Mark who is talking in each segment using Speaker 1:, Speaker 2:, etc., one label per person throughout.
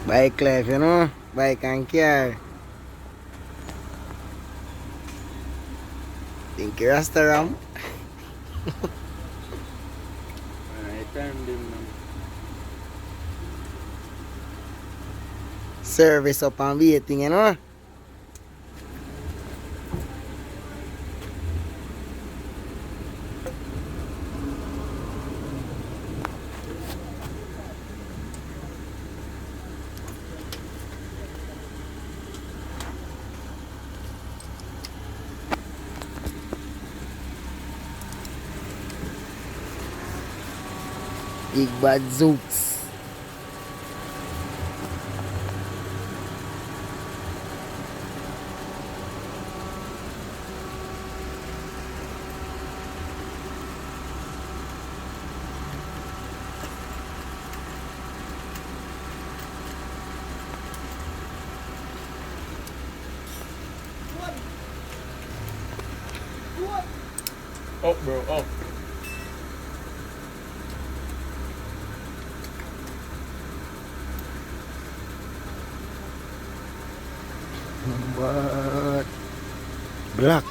Speaker 1: Bike life, you know? Bike and car. Think you're a staram?
Speaker 2: I turned him now.
Speaker 1: Service up and waiting, you know? Big bad zooks.
Speaker 2: Oh, bro, oh.
Speaker 1: But black.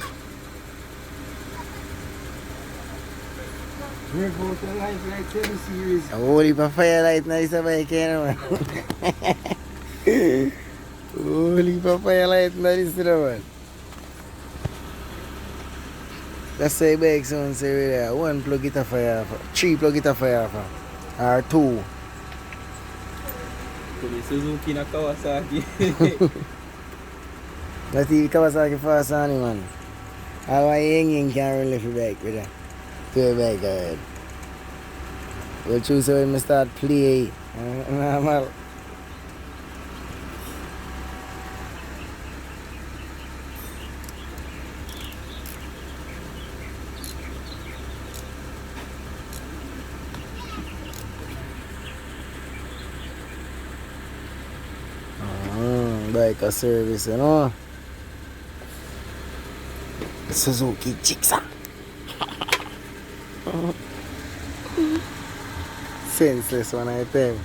Speaker 2: We're going to life like 10 series.
Speaker 1: A whole heap of firelight na isa bike, you know, man. Whole heap of firelight na this, you know, man. That's why bike sound say right there. One plug it a fire off. Three plug it a fire off. Or two.
Speaker 2: To the Suzuki na Kawasaki.
Speaker 1: That's the Kawasaki fast on him, man. How I hang can't really lift the bike with that. To a bike ahead. We'll choose when I start play. Normal. Bike a service, you know. Suzuki Jigsaw. Senseless one, I tell you.